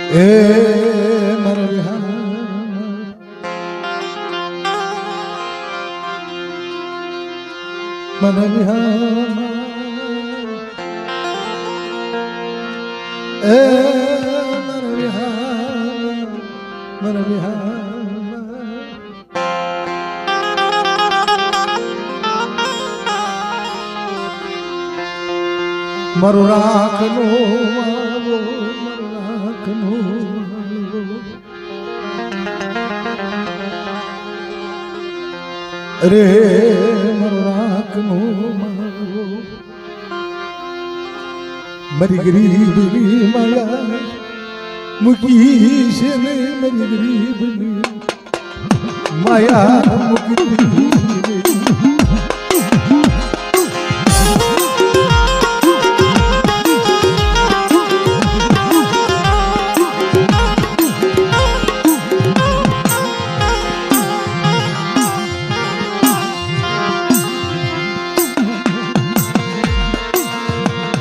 એ મારા વિહાર મારા વિહાર એ મારા વિહાર મારા વિહાર મારો રાખનો મારો રાખનો અરે મારો રાખનો મારો મારી ગરીબની માયા મૂકી છે ને મારી ગરીબની માયા મૂકી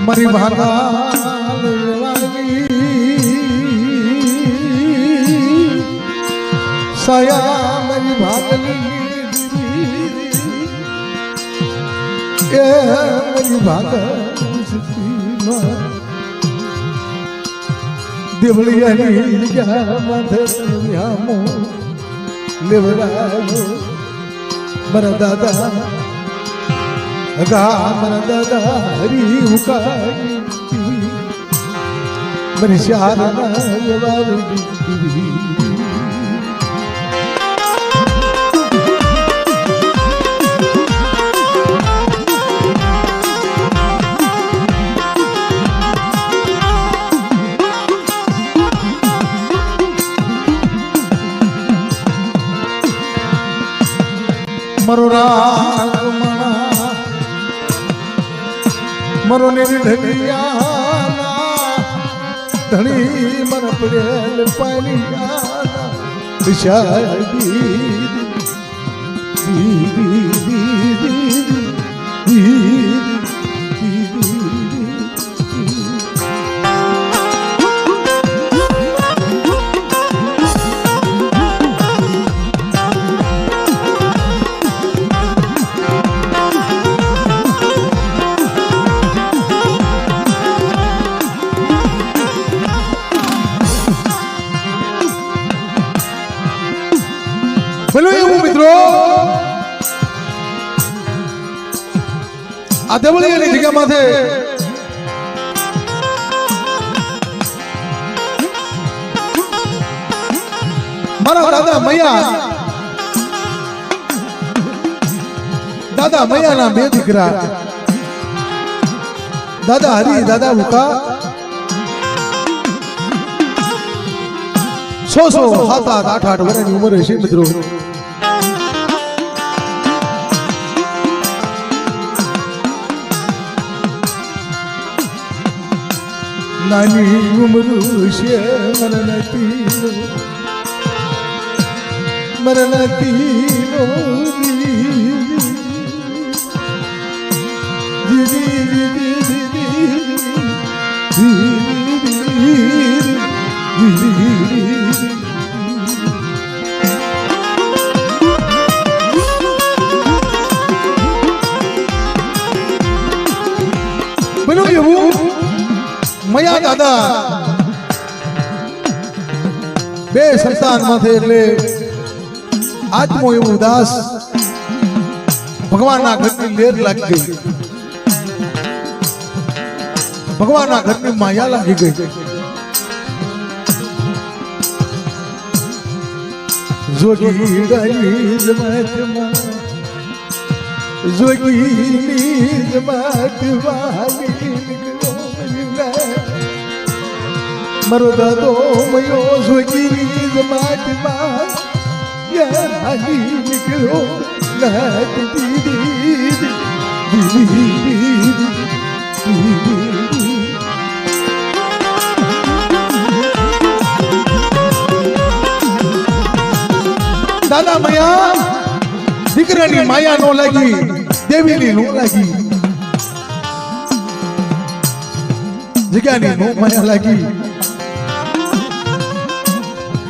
મારી ભાગા સાયા મારી ભાગલી એ મારી ભાગા દેવળિયાની ગયા માથે વિહામો લેવડાયો મારા દાદા અગા મારા દાદા હરી ઉકાળી મારી શારના વાળી મારો રાગ મરો ને ઢલિયાના ધણી મન પડેલ પાલિયાના વિશાળ બોલો એવું મિત્રો આ દેવળિયાની જગ્યા માથે મારા દાદા મૈયાના બે દીકરા દાદા હરી દાદા ભૂકા 600 7 8 8 વર્ષની ઉંમરે છે મિત્રો નાની ઉંમર છે મરનતીનો બન્યું એવું મયા દાદા બે સંતાન માંથી એટલે આત્મો એવું ઉદાસ ભગવાનના ઘરની લેર લાગી ગઈ ભગવાનના ઘરની માયા લાગી ગઈ જોગી ડાલી જમાતમાં જોગીની જમાત વાગી મારો દાદો મયો જોગીની જમાતમાં યારી નીકળ્યો નાત દીદી દાદા મયા દીકરાની માયા નો લાગી દેવીની નો લાગી જગ્યાની નો માયા લાગી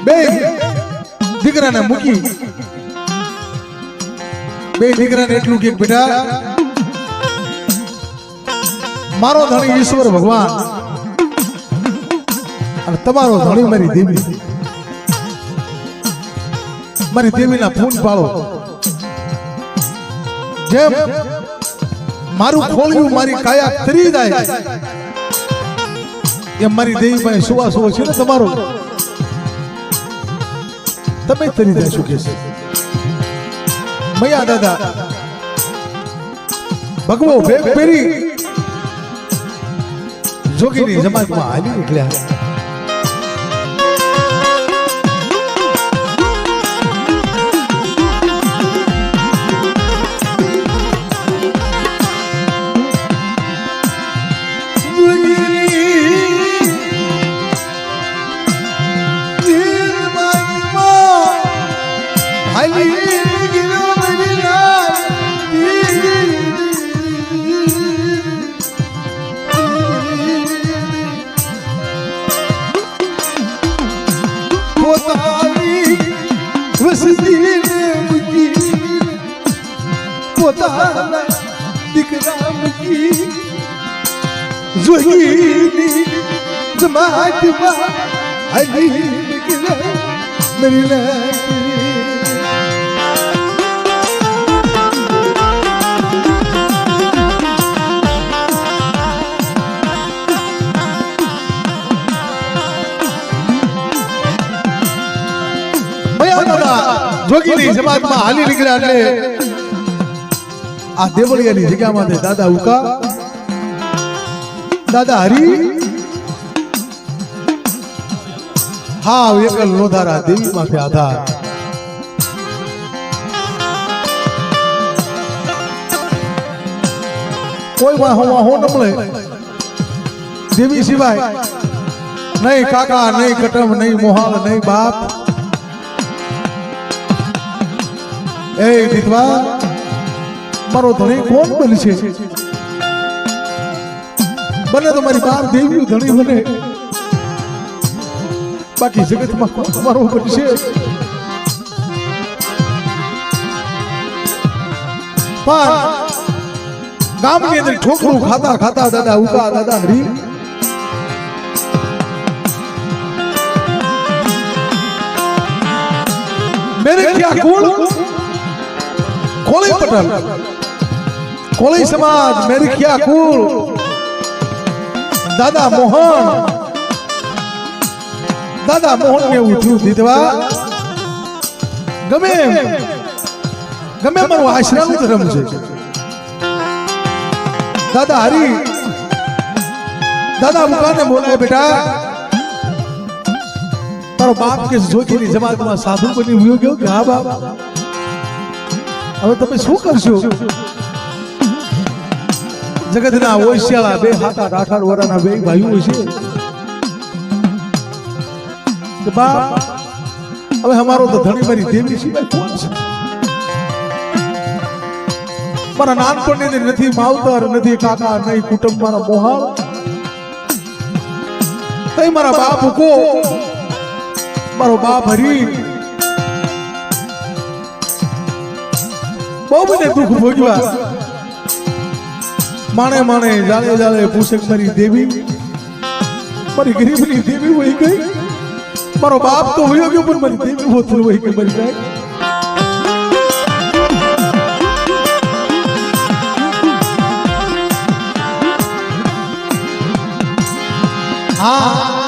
બે દીકરાને મૂકી બે દીકરાને એટલું કે બેટા મારો ધણી ઈશ્વર ભગવાન અને તમારો ધણી મારી દેવી મારી દેવીના ફૂન પાળો જેમ મારું ખોળ્યું મારી કાયા તરી જાય એમ મારી દેવી પાસે સુવા સુવો છે ને તમારો તમે તરી જાય શું કે છે મૈયા દાદા ભગવો ભેગ પહેરી જોગીની જમાતમાં હાલી નીકળ્યા દીકરા મૂકી જોગીની જમાતમાં હાલી નીકળ્યા મારી લાગણી જોગીની જમાતમાં હાલી નીકળ્યા એટલે આ દેવળિયાની જગ્યામાં દાદા ઉકા દાદા હરી હા એકલ લોધારા દેવી માથે આધાર કોઈ હો ન મળે દેવી સિવાય નહીં કાકા નહીં કટમ નહીં મોહાલ નહીં બાપ એ દીકવા મારો ધણી કોણ બનશે બને તો મારી બાર દેવી ધણી બને બાકી જગતમાં કોણ મારો બનશે પણ ગામની અંદર ઠોકરું ખાતા ખાતા દાદા ઉકા દાદા હરી મેરે ક્યાં કુળ કોળી પટલ કોળી સમાજ મેરખિયા કુળ દાદા મોહન ને ઉઠ્યું દીધવા ગમે મારું આશ્રમનું ધર્મ છે દાદા હરી દાદા મુકાને બોલાય બેટા તારો બાપ કે જોગીની જમાતમાં સાધુ બની ગયો ગયો કે હા બાપ હવે તમે શું કરશો જગતના ઓશિયાળા બે 7-8 વર્ષના બે ભાઈઓ છે કે બાપ હવે અમારો તો ધણી મારી દેવી સિવાય કોણ છે મારા નાનપણની નથી માવતર નથી કાકા નહીં કુટુંબ મારા મોહાળ તઈ મારા બાપ કો મારો બાપ હરી બહુ બધે દુઃખ ભોગવ્યા માણે જાળે પૂછે મારી દેવી મારી ગરીબની દેવી વહી ગઈ મારો બાપ તો વયો ગયો પણ મારી દેવી હોતું વહી ગઈ મરી જાય હા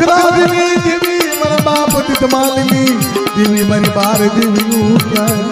હકરાજની દેવી મારા બાપ તિતમાલની દેવી મારી બાર દેવી ક્યાં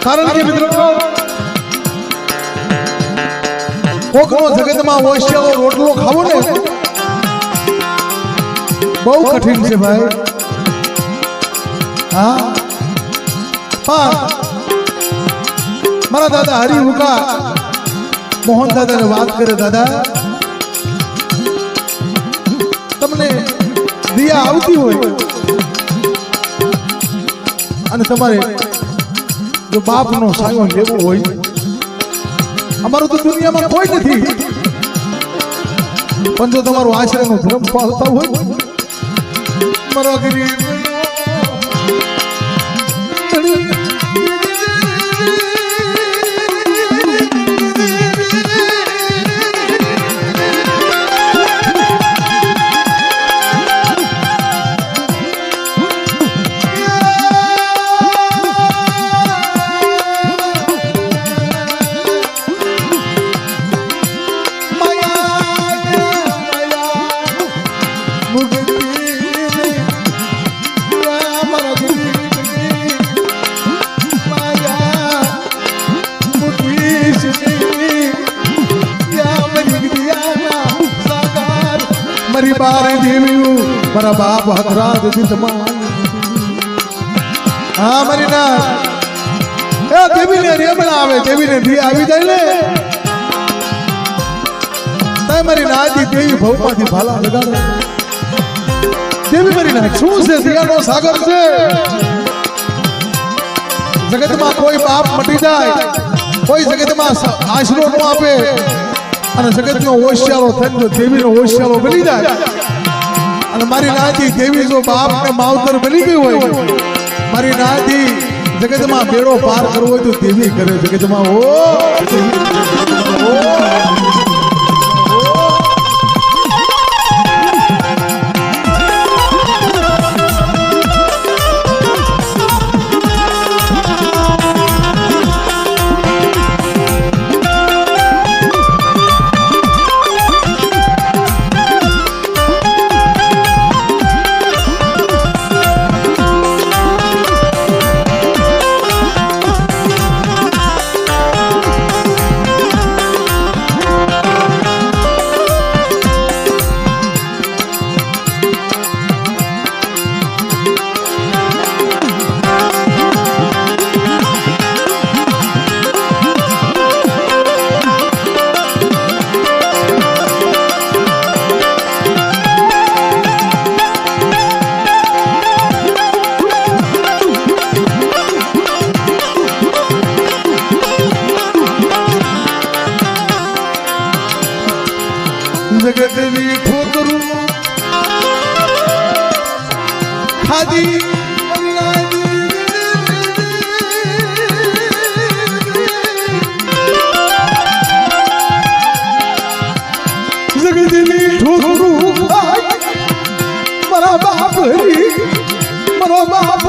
કારણ કે મિત્રો કોકનો જગતમાં ઓશિયાળો રોટલો ખાવો ને બહુ કઠિન છે ભાઈ. હા પણ મારા દાદા હરિમુખા મોહન દાદાને વાત કરે, દાદા તમને દિયા આવતી હોય અને તમારે જો બાપનો સાયો લેવો હોય, અમારું તો દુનિયામાં કોઈ નથી, પણ જો તમારો આશ્રયનો ધર્મ પાળતા હોય મારા ગરીબ મારી બારે દેવી મારા બાપ હકરાજ દિતમાલ. હા મારી ના એ દેવી ને રેમણા આવે, દેવી ને દી આવી જાય ને તય મારી નાજી દેવી ભવમાંથી ભાલા લગાડે. દેવી મારી ના શું છે, દિયાનો સાગર છે. જગતમાં કોઈ બાપ મટી જાય, કોઈ જગતમાં આશરો ન આપે અને જગતનો ઓશિયાળો થઈને દેવીનો ઓશિયાળો બની જાય અને મારી નાથી દેવી જો બાપને માવતર બની ગઈ હોય, મારી નાથી જગતમાં બેડો પાર કરવો હોય તો દેવી કરે. જગતમાં જગતની ઠોકરું ખાધી જગતની ઠોકરું મારા બાપ હરી મારો બાપ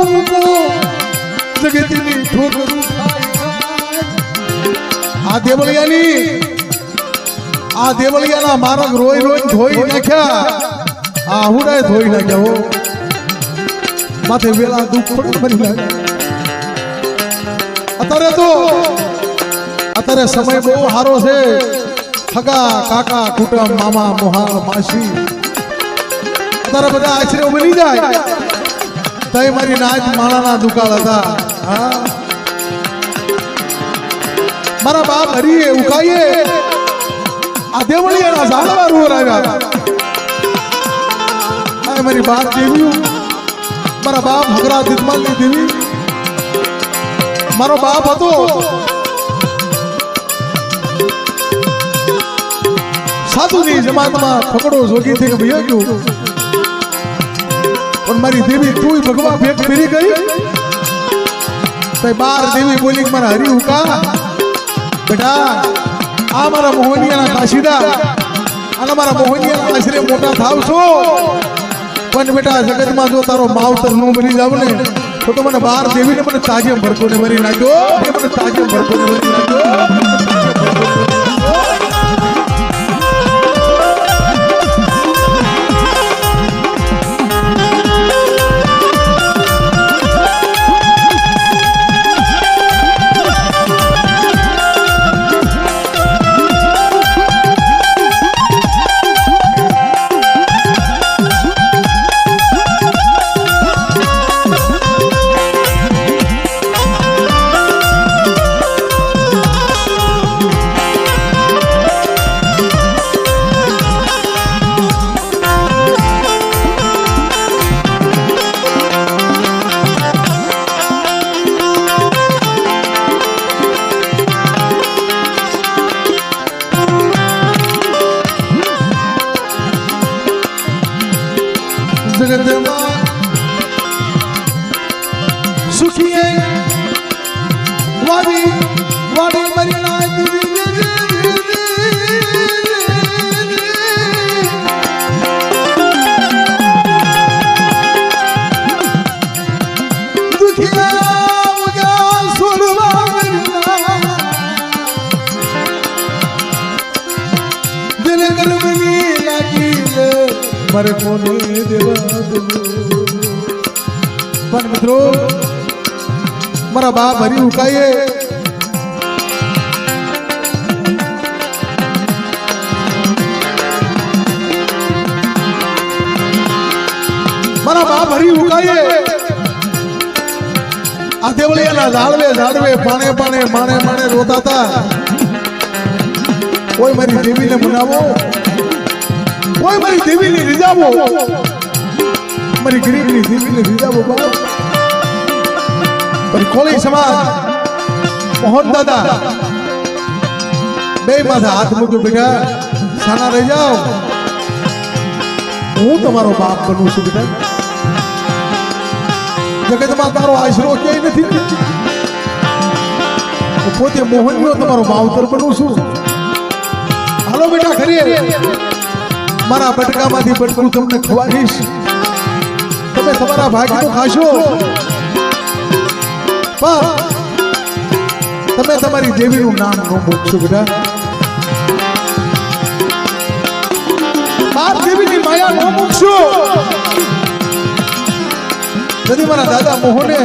જગતની ઠોકરું આ દેવળિયાના માર્ગ રોઈ રોઈ ધોઈ નાખ્યા, આ હુડાય ધોઈ નાખ્યા. હો માથે વેલા દુઃખ પડે મરી લાગે. અત્યારે સમય બહુ સારો છે. ખગા કાકા કુટુંબ મામા મોહાર માસી અત્યારે બધા આશ્રય બની જાય. તય મારી નાચ માણાના દુકાળ હતા. હા મારા બાપ હરીએ ઉકાઈએ આ દેવળિયાના ઝાડવા રોર આવ્યા. આ મારી બાપ દેવી મારા બાપ હકરાજ દિતમાલની દેવી મારો બાપ હતો. સાધુની જમાતમાં ફકડો જોગી થી ભયો ગયો, પણ મારી દેવી તું ભગવા ભેટ ફેરી ગઈ तो बार देवी बोली मारा हरी हुका बेटा आ मारा मोहनिया काशीदा અને મારા મોહનિયા આશરે મોટા થાવશો પણ બેટા જગતમાં જો તારો માવતર નો બની જાવ ને તો મને બહાર દેવીને મને તાજે ભરતો ને મરી નાખ્યો મને તાજે ભરતો ને મરી નાખ્યો सुखिए वाड़ी वाड़ी मरीना दुखिया मुझा सोलवा दिल करवनी लागी मरे कोने देवा पण मित्रों मारा बाप हरी उकाये मारा बाप हरी उकाये आ देवलिया ना झाड़वे झाड़वे पाने पाने माने माने रोता था कोई मेरी देवी ने मनावो कोई मेरी देवी ने रिजावो मेरी गरीब ने देवी ने रिजावो बाप पर कोली समाज मोहन दादा बे माथा हाथ मुक्यो बेटा साना रह जाओ हूँ तमारो बाप बनू छू बेटा जगत में तारो आशरो क्यों नहीं पोते मोहन में तमारो मावतर बनू छू हालो बेटा खरी मारा बटका माथी बटकू तमने खवाડીશ તમે તમારા ભાગ્યનો ખાશો તમે તમારી દેવીનું નામ ન મૂકશો બેટા બાપ દેવીની માયા ન મૂકશો যদি મારા દાદા મોહને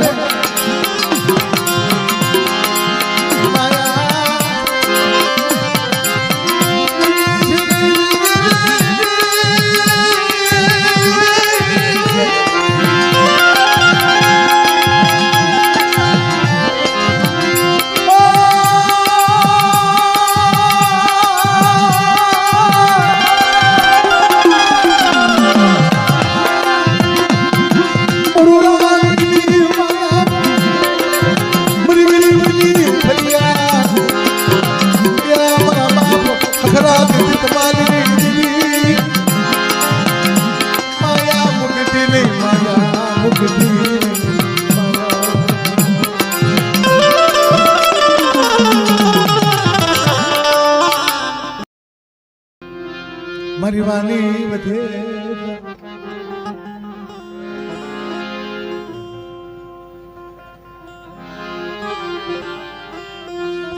मरिवानी बथे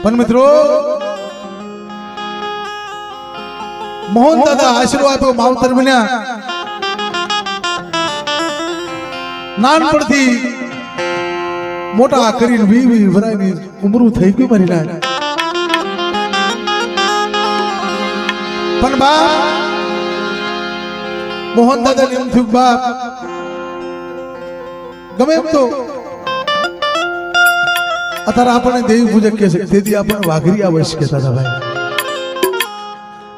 पण मित्रों मोहन दादा आशीर्वाद मावतर बन्या नानपणथी मोटा करीने 20 વર્ષની ઉંમર થઈ ગઈ મારી ના पण बाप मोहन दादा ने एम थયું बाप गमे एम तो अतारे आपणे देवी पूजक कहे छे तेथी आपणे वाघरी आवश्य कहेता था भाई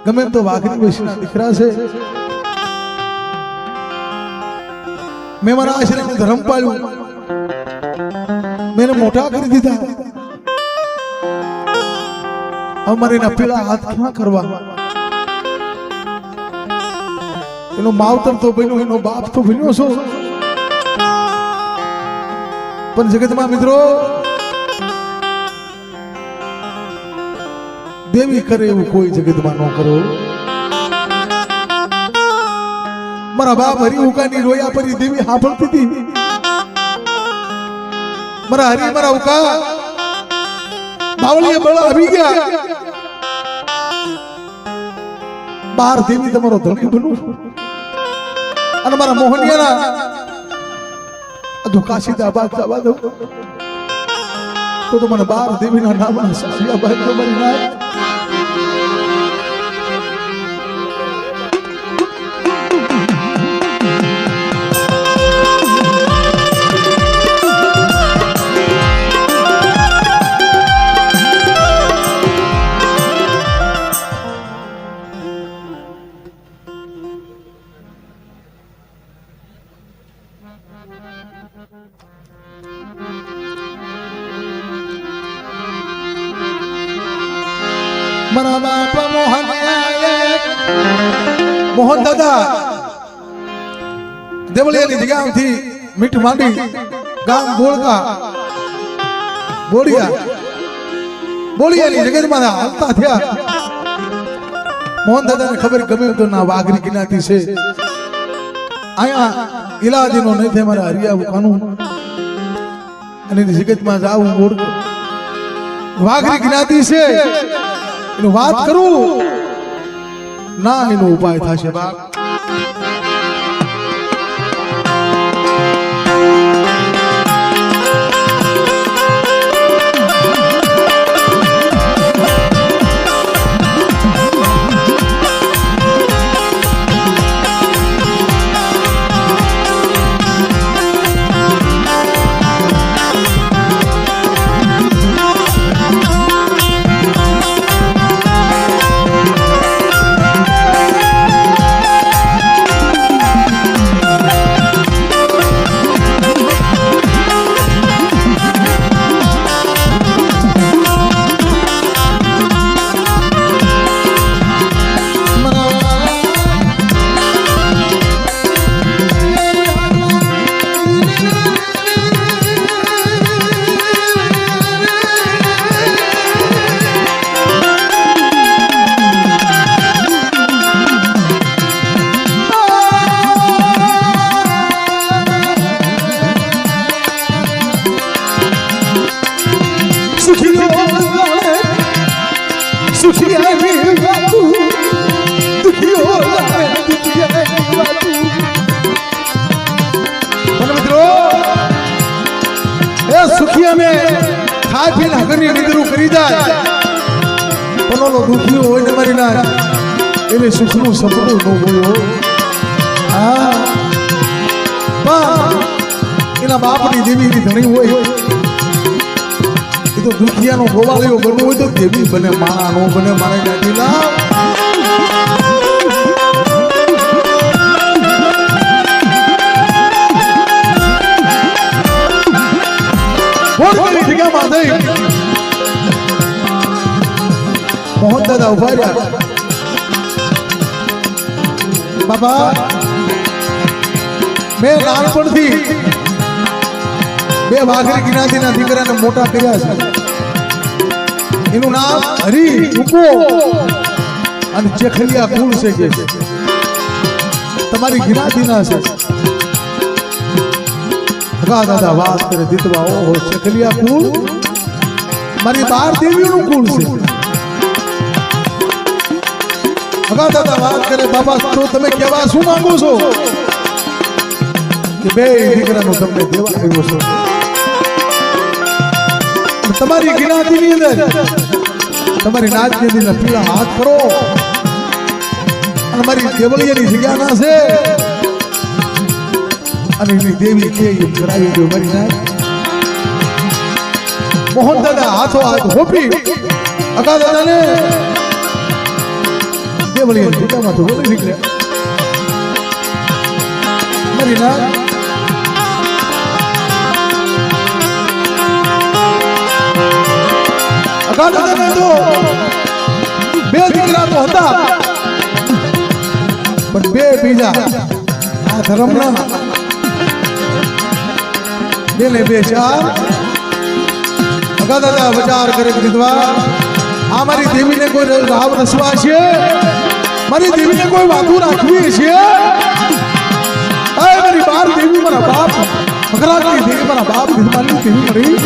गमे एम तो वाघरी वैश्यना दीकरा छे मैं मारा आश्रम में धर्म पाळ्યું मैंने मोटा कर दीधा हमारे ना पीड़ा हाथ क्या करवा एनो मावतर तो बन्यो एनो बाप तो बन्यो छो पण जगत में मित्रों દેવી કરે એવું કોઈ જગતમાં ન કરો. મારા બાપ હરિઉકાની રોયા પરી દેવી સાંભળતી હતી. મારા હરિ મારા ઉકા બાવળીએ બળ આવી ગયા. બાર દેવી તમારો ધણી બનું અને મારા મોહનિયાના દુકાશીદા બાદ જવા દઉં તો મને બાર દેવીના નામના સાસિયા બાદ તમારી ના મારા બાપ મોહન દાદા દેવળિયાની જગ્યાથી મીઠ માંડી ગામ બોળકા બોળિયાની જગ્યામાં હાલતા થયા. મોહન દાદાને ખબર ગમે તો ના વાઘરી કિનાતી છે અહીંયા ઇલાદીનો નહીં થાય મારા હરિયા કાનૂન અને જગતમાં જાવું બોળ વાઘરી કિનાતી છે એનું વાત કરું ના એનો ઉપાય થશે બાપ. સુખી અમે ખાઈ પીને હગરની નિંદરું કરી જાય પણ ઓલો દુખી હોય ને મારી ના એને સુખનું સપનું ન હોય. હા પણ એના બાપની દેવીની ધણી હોય એ તો દુખિયાનો ગોવાળીઓ બનવું હોય તો દેવી બને માણા નો બને મારા જાતિના. મોહન દાદા ઉભા રહ્યા. બાબા મેં નાનપણથી બે વાઘરી જ્ઞાતિના દીકરાને મોટા કર્યા છે. એનું નામ હરી ચૂકો અને ચેખલિયા કુળ છે કે તમારી જ્ઞાતિના છે. દાદા વાત કરે દીતવા ઓહો ચેખલિયા કુળ મારી 12 દેવીઓનું કુળ છે. દાદા વાત કરે બાબા તો તમે કેવા શું માંગો છો કે બે દીકરાનો તમને દેવા આવ્યો છો. તમારી જ્ઞાતિની અંદર તમારી નાતની અંદર પીળા હાથ કરો અને મારી દેવળિયાની જગ્યા ના છે અને એની દેવી કે કરાવી દો મારી નાત. મોહન દાદા હાથો હાથ હોપી અકા દાદાને દેવળિયાની જગ્યામાં તો બોલી નીકળ્યા. મારી નાત અકા દાદાને તો બે દીકરા તો હતા પણ બે બીજા આ ધર્મના બેને બે ચાર અગા દાદા વિચાર કરે વિદ્વા આ મારી દેવીને કોઈ રાવ રસવા છે, મારી દેવીને કોઈ વાતું રાખવી છે. મારી બાર દેવી મારા બાપ ભગરાની દેવી મારા બાપ નિર્માની દેવી મરી.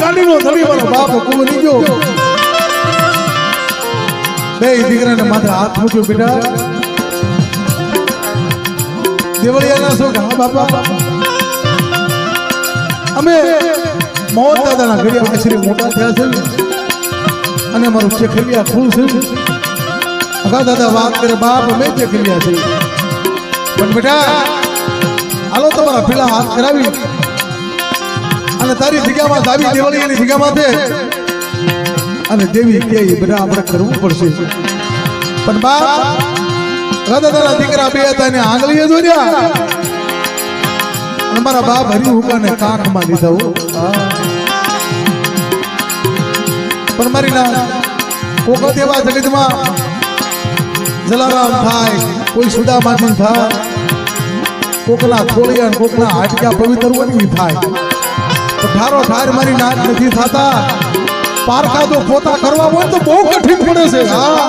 ગાડીનો ધણી મારો બાપ કુંવરી ગયો. બે દીકરાને માથે હાથ મૂક્યો. બેટા દેવળિયાના છો? હા બાપા, અમે મોહન દાદાના ઘરે આશરે મોટા થયા છે અને અમારું ચેખલિયા ખુલ છે. અગા દાદા વાત કરે, બાપ અમે ચેખલિયા છે, પણ બેટા હાલો તમારા પેલા હાથ કરાવી અને તારી જગ્યામાં દાવી દેવળીની જગ્યામાં છે અને દેવી કે બધા આપણે કરવું પડશે. પણ બાપ દાદાના દીકરા બે હતા એને આંગળીએ દોર્યા અને મારા બાપ હરી હુકાને કાંખમાં લીધા. પણ મારી ના કોકત એવા જગતમાં જલારામ થાય, કોઈ સુદામાજી થાય, કોકના ખોળિયા કોકના હાડક્યા પવિત્ર બની થાય. ઠારો ઠાર મારી નાક નથી થતા. પારખા તો પોતા કરવા હોય તો બહુ કઠિન પડે છે. હા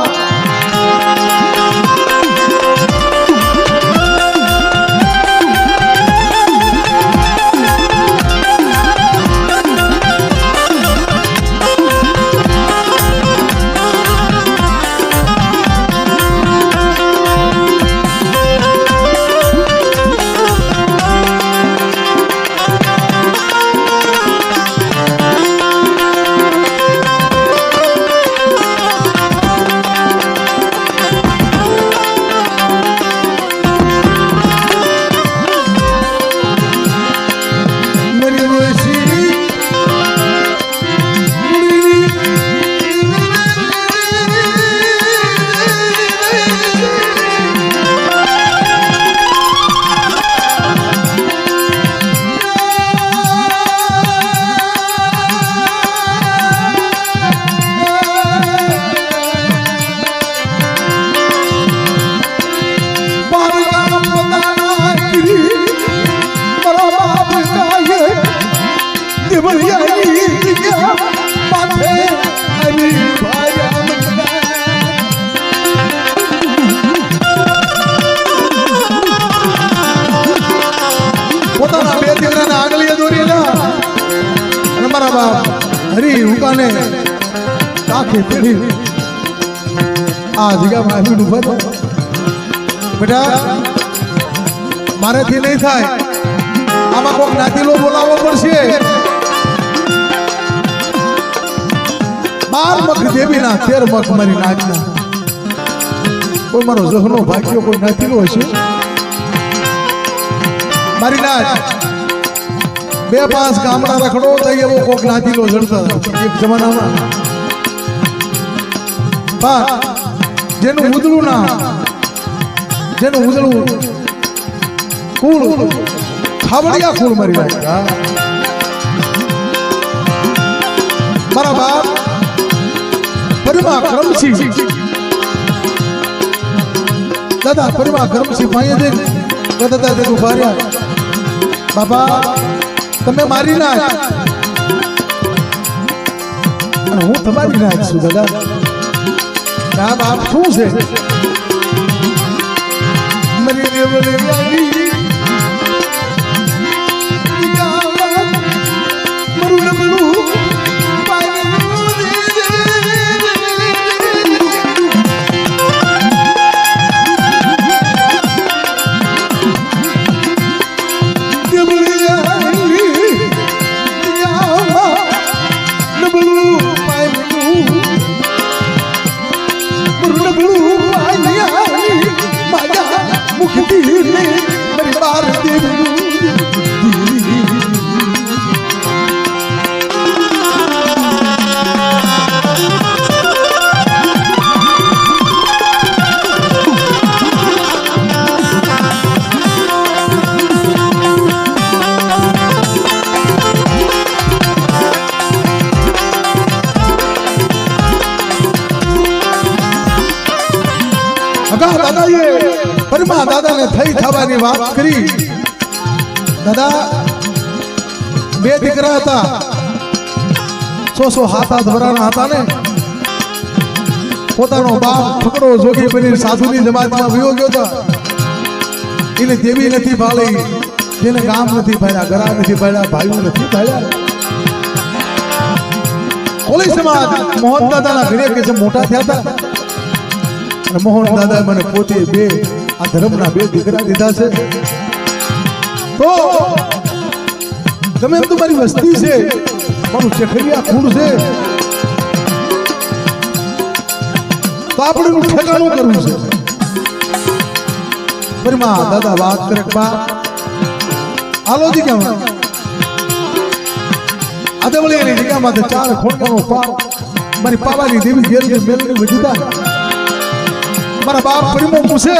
હરી હુકાને કાખે પડી આ જગ્યામાં આવીને ઉભા તો. બેટા મારેથી નહીં થાય, આમાં કોઈક નાતીલો બોલાવવો પડશે. 12 મખ દેવીના 13 મખ મારી નાચના. કોઈ મારો જહનો ભાગ્યો કોઈ નાતીલો હશે મારી નાચ. 2-5 ગામડા રખડો થઈ એવો કોક નાતીલો જડતા એક જમાનામાં. જેનું ઉદળું ના, જેનું ઉદળું કુળ ખાવડિયા કુળ મારી વાત. મારા બાપ પરિમા કરમસિંહ દાદા, પરિમા કરમસિંહ ભાઈ દે દાદા દેખો ભાર્યા. બાપા તમે મારી નાખ અને હું તમારી નાખ છું દાદા. ના બાપ શું છે મરી દેવળી પરમા દાદાને થઈ થવાની વાત કરી. દાદા બે દીકરા હતા, 100-100 વરાના હતા ને. પોતાનો બાપ ફકડો જોગી બની સાધુની જમાતમાં વિયો ગયો હતો. એને દેવી નથી ભાળી, તેને ગામ નથી ભાળ્યા, ગરા નથી ભાળ્યા, ભાઈઓ નથી ભાળ્યા. કોળી સમાજ મોહન દાદાના ઘરે કે જે મોટા થયા હતા, અને મોહન દાદા મને પોતે બે આ ધર્મના બે દીકરા દીધા છે. તો ગમે એમ તો મારી વસ્તી છે, મારું ચખરિયા ખૂણ છે, તો આપણે એનું ઠેકાણું કરવું છે. પરમા દાદા વાત કરે બા આલોજી કેમ આદવળીની જગ્યામાં 4 ખોણકાનો પાપ મારી પાવાની દેવી ગેરને મેલને વજીતા. મારા બાપ પરમો પૂછે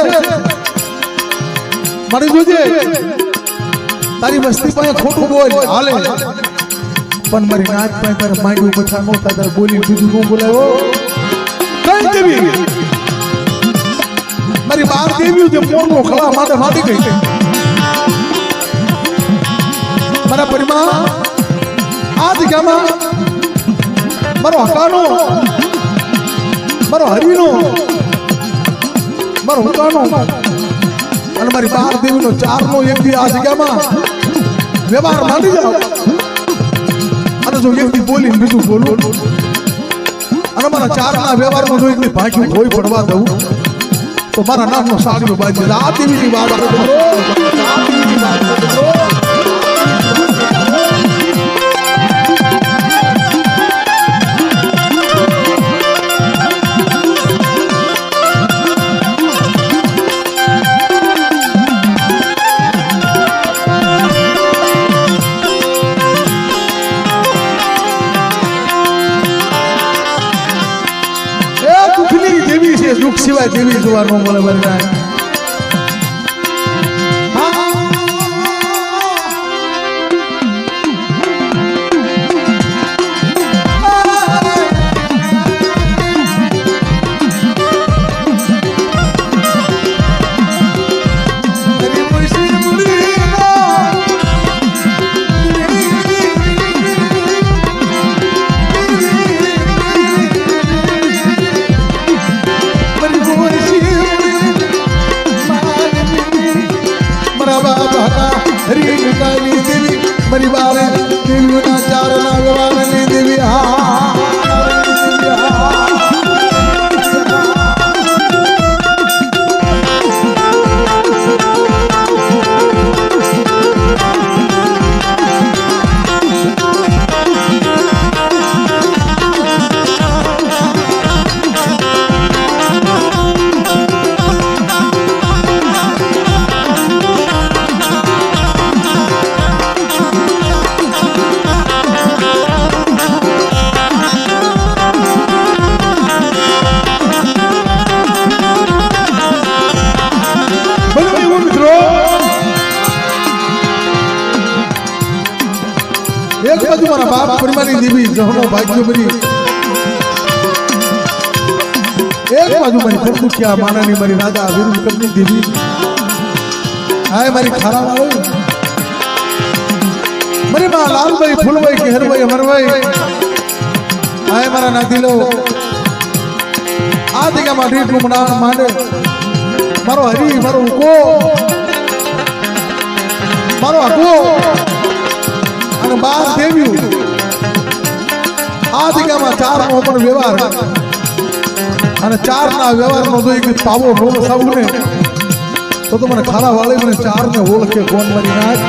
મારી જોજે તારી વસ્તી પાસે ખોટું બોલ હાલે, પણ મારી નાચ પાસે તારે માંડ્યું બથા નો તારે બોલી બીજું નો બોલાયો કઈ દેવી. મારી બાપ દેવી જે મોરનો ખળા માટે માટી ગઈ. મારા પરિમા આ જગ્યામાં મારો હકાનો, મારો હરીનો, મારો હુકાનો અને મારી બાર દેવીનો 4નો એક દી આ જગ્યામાં વ્યવહાર માંડી જાવ. અને જો એક દી બોલીને બીજું બોલું અને મારા 4ના વ્યવહારમાં જો એક દી ભાગ્યું કોઈ પડવા દઉં તો મારા નામનો સાડીઓ બાજી. આ દેવીની વાત કરો. દુઃખ સિવાય દેવી જોવાનું મળે બરાબર. મારી બારે દેવીના 4ના વ્યવહારની દેવી. એક બાજુ મારા બાપ પરિમાની દેવી જહનો ભાગ્ય બની, એક બાજુ મારી ખરદુખિયા માનાની મારી રાજા વિરુદ્ધ કમની દેવી. હાય મારી ખારા વાળો મારી માં લાલભાઈ ફૂલભાઈ કેહરભાઈ અમરભાઈ. હાય મારા નાતીલો આ જગ્યામાં ઢીઠું મનાણ માંડે. મારો હરી, મારો ઉકો, મારો હકો અને 12 દેવ્યું આ જગ્યામાં 4નો પણ વ્યવહાર અને 4ના વ્યવહારનો જો એક પાવો રોગ થવું ને તો મને ખારા વાળી મને 4ને ઓળખે કોણ મારી નાખ.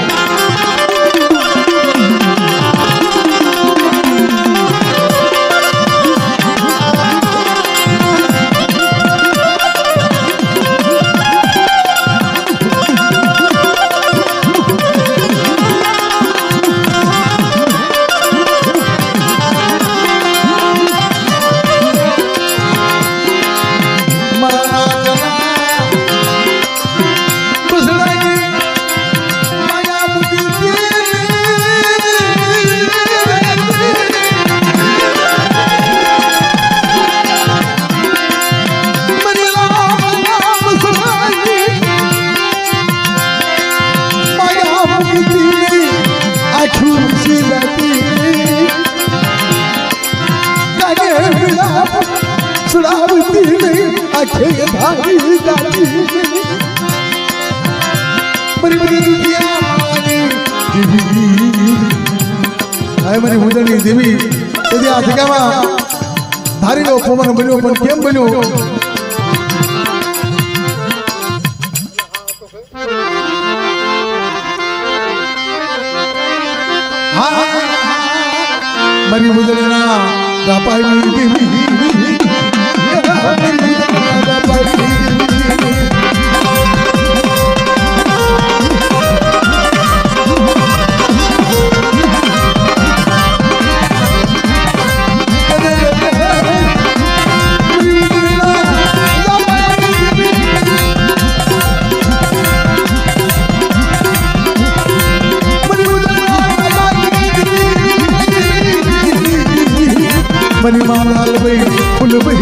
આખે ધારી જાતી મરી મરી દેવી મારી મુદળની દેવી તેથી આ જગ્યામાં ધારીનો પવન બન્યો પણ કેમ બન્યો મારી મુદળના રાપાઈ દેવી मनी मालाल भाई फुल भाई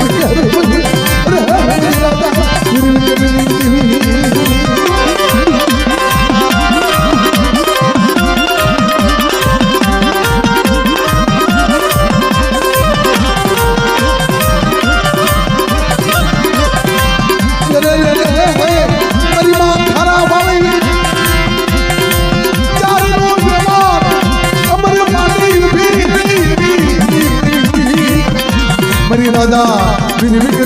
कर राजा